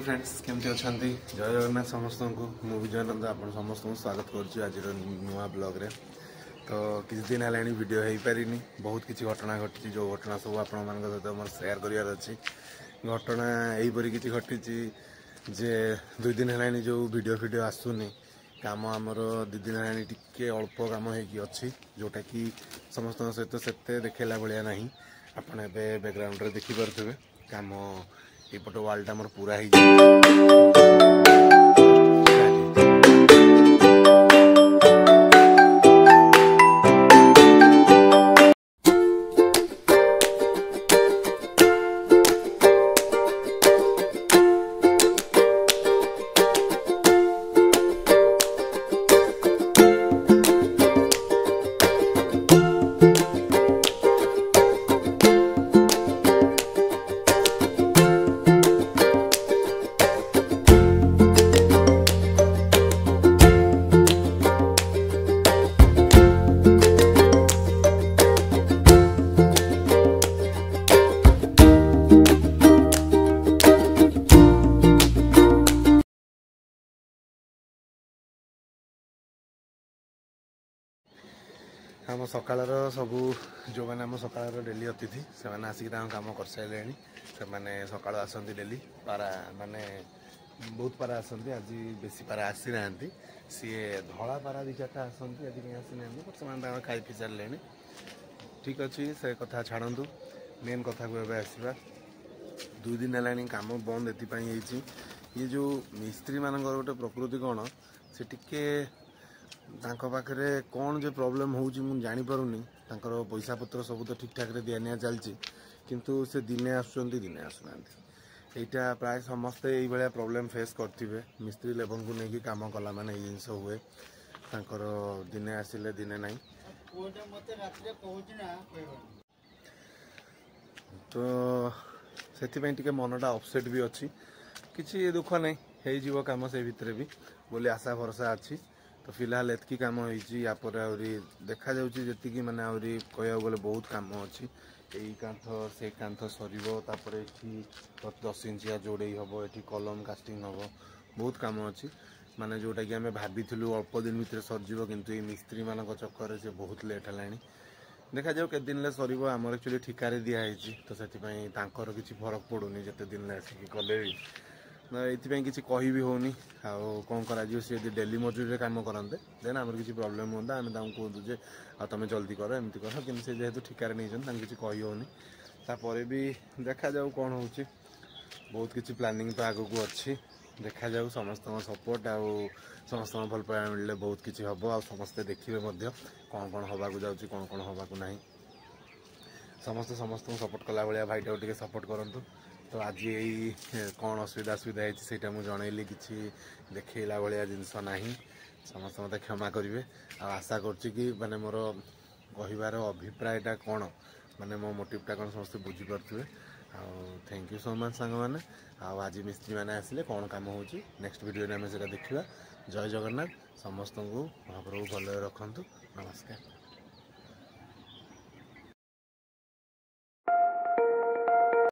Friends केमती अच्छा जय जगन्नाथ समस्त को मु विजयानंद आप समस्त को स्वागत करुच्ची आज नुआ ब्लॉग रे। तो किसी दिन है वीडियो हो पारिनी बहुत किसी घटना घटी जो घटना सब आप सहित मोर सेयार करार अच्छी घटना यहीपरी किसी घटी जे 2 दिन है जो वीडियो आसुनी काम आमर 2 दिन है टिके अल्प कम होगी जोटा कि समस्त सहित से देखला भाया ना आपड़ ए बैकग्राउंड रे देखिपे काम एपट वालटा मोर पूरा आम सकाल सबू जो मैंने आम सकाल डेली अतिथि से मैंने आसिक काम कर सारे से मैंने सका आसती डेली पारा माने बहुत पारा आसती आज बेसी पारा आसी ना सी धला पारा 2-4टा आसती आज कहीं आसी ना बट से खाई पी सारे ठीक अच्छे से कथा छाड़ू मेन कथा को आसवा 2 दिन है कम बंद ये ये जो मिस्त्री मान गोटे प्रकृति कौन से टिके पाखे कौन जो प्रोब्लेम हो जानीपारूनी पैसा पत्र सब तो ठीक ठाक दिया निया चलती किंतु से दिने दिने आसुना यहाँ प्राय समस्ते ये प्रोब्लेम फेस करते मिस्त्री लेवल को लेकिन कम कला माने ये जिनस हुए दिने आसिले दिने ना तो से मनटा अपसेट भी अच्छी किसी दुख नहीं हो कम से भितर भी बोली आशा भरसा अच्छी तो फिलहाल एतकी कम होपर देखा जी मैंने कह गले बहुत कम अच्छी यही कांथ से कांथ सर 10 इंचिया जोड़े हम ये कलम कास्टिंग हम बहुत कम अच्छी माने जोटा कि आम भाभी अल्प दिन भितर सरज किंतु ये मिस्त्री मान चक्कर से बहुत लेट है देखा जाऊ के दिन सर आमर एक्चुअली ठिकार दिखाई तो से किसी फरक पड़ूनी जिते दिन आसिक कले ये किसी कही भी होनी कौन कर सी डेली मजूरी काम करते देन आम किसी प्रोब्लेम होता आम कहतु जे तुम जल्दी कर एमती कर कि जेहेतु ठिकार नहीं किसी कही होनी तापर भी देखा जाऊ कौन हो बहुत किसी प्लानिंग तो आग को अच्छी देखा जाऊ समस्त सपोर्ट आउ समस्त भल पाया मिले बहुत किसी हम आ समस्ते देखिए कौन कौन हवा को जाऊँगी कौन कौन हवा को नहीं समस्ते समस्त सपोर्ट कला भाया भाईटा को सपोर्ट करूँ तो आज यही कौन असुविधा है मुझे जनइली कि देखला भाया जिनस ना समस्त मत क्षमा करेंगे आशा कि माने मोर कहबार अभिप्रायटा कौन माने मो मोटिवटा कौन समस्त बुझीपे थैंक यू सो मच सांग मैंने आज मिस्त्री मैंने आसिले कौन कम हो नेक्स्ट वीडियो में आम से देखा जय जगन्नाथ समस्त को महाप्रभु भल रखु नमस्कार।